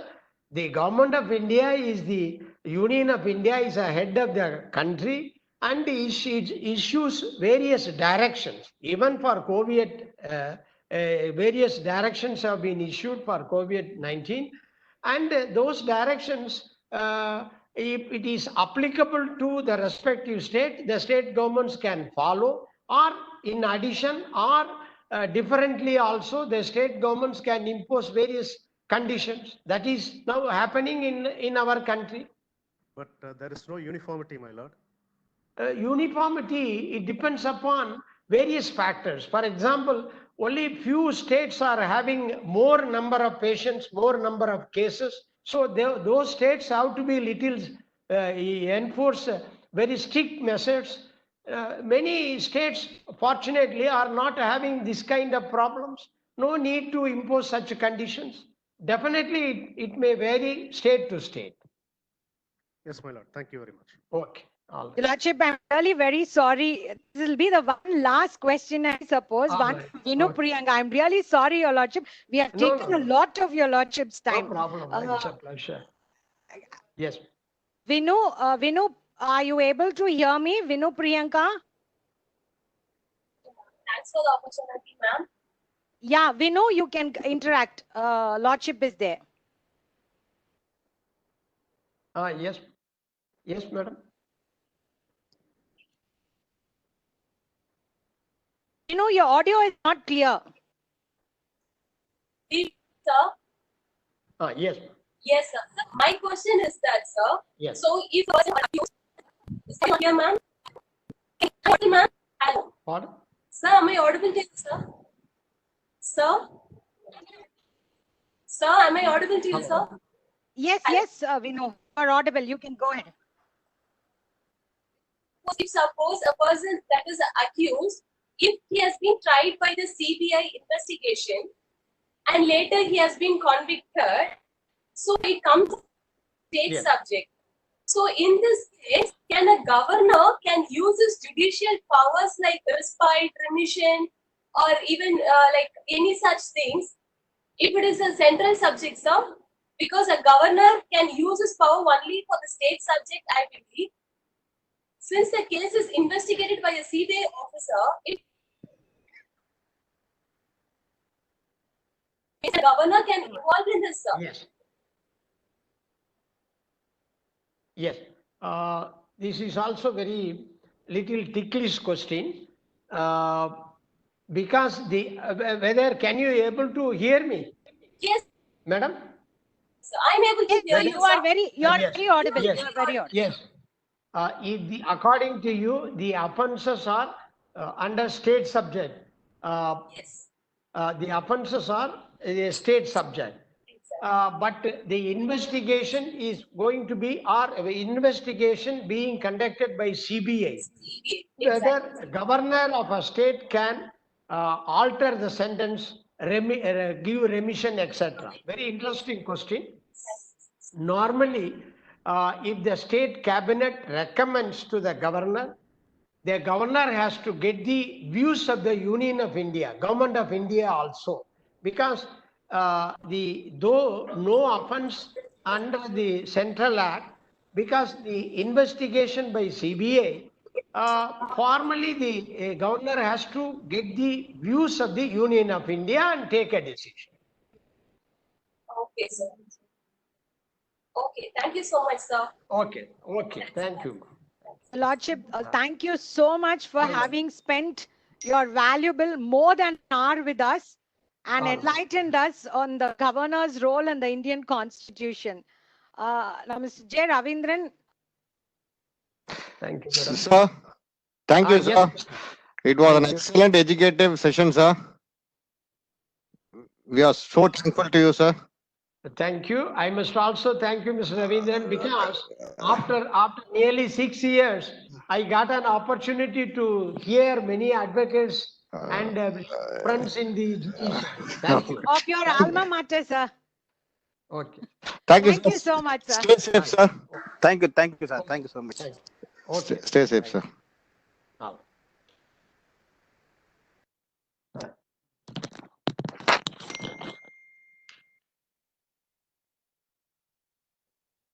The government of India is the Union of India is a head of the country and issues various directions. Even for COVID, various directions have been issued for COVID-19. And those directions, if it is applicable to the respective state, the state governments can follow, or in addition, or differently also, the state governments can impose various conditions. That is now happening in our country. But there is no uniformity, my lord. Uniformity, it depends upon various factors. For example, only few states are having more number of patients, more number of cases. So those states have to be little enforce very strict measures. Many states, fortunately, are not having this kind of problems. No need to impose such conditions. Definitely, it may vary state to state. Yes, my lord. Thank you very much. Okay. Your Lordship, I'm really very sorry. This will be the one last question, I suppose. One, Vinu Priyanka. I'm really sorry, Your Lordship. We have taken a lot of Your Lordship's time. No problem. It's a pleasure. Yes. Vinu, are you able to hear me? Vinu Priyanka? Thanks for the opportunity, ma'am. Yeah, Vinu, you can interact. Lordship is there. Yes. Yes, madam. Your audio is not clear. Sir? Yes. Yes, sir. My question is that, sir. Yes. So, if a person accused, is that here, ma'am? Ma'am? Hello. Pardon? Sir, am I audible to you, sir? Sir? Sir, am I audible to you, sir? Yes, Vinu, you are audible. You can go ahead. If suppose a person that is accused, if he has been tried by the CBI investigation, and later he has been convicted. So it comes to state Yes. subject. So in this case, can a governor can use his judicial powers like respite, remission, or even like any such things if it is a central subject, sir? Because a governor can use his power only for the state subject, I believe. Since the case is investigated by a CBI officer, it the governor can involve in this, sir. Yes. Yes. This is also very little ticklish question. Because whether can you able to hear me? Yes, Madam? sir. I'm able to hear you, You are sir. very audible. Yes. You are very audible. Yes. According to you, the offences are under state subject. Yes. The offences are a state subject. But the investigation is going to be, or investigation being conducted by CBI. Whether governor of a state can alter the sentence, give remission, etc. Very interesting question. Normally, if the state cabinet recommends to the governor has to get the views of the Union of India, Government of India also, because though no offense under the Central Act, because the investigation by CBI, formally the governor has to get the views of the Union of India and take a decision. Okay, sir. Okay, thank you so much, sir. Okay, thank you. Lordship, thank you so much for having spent your valuable more than an hour with us and enlightened us on the governor's role in the Indian Constitution. Now, Mr. J. Ravindran. Thank you, madam. Sir, thank you, sir. Yes. It was an Thank you. excellent educative session, sir. We are so thankful to you, sir. Thank you. I must also thank you, Mr. Ravindran, because after nearly 6 years, I got an opportunity to hear many advocates and friends in the judiciary. Thank you. Of your alma mater, sir. Okay. Thank you, Thank you so much, sir. Stay safe, sir. Thank you, sir. Thank you so much. Okay. Stay safe, sir. Now.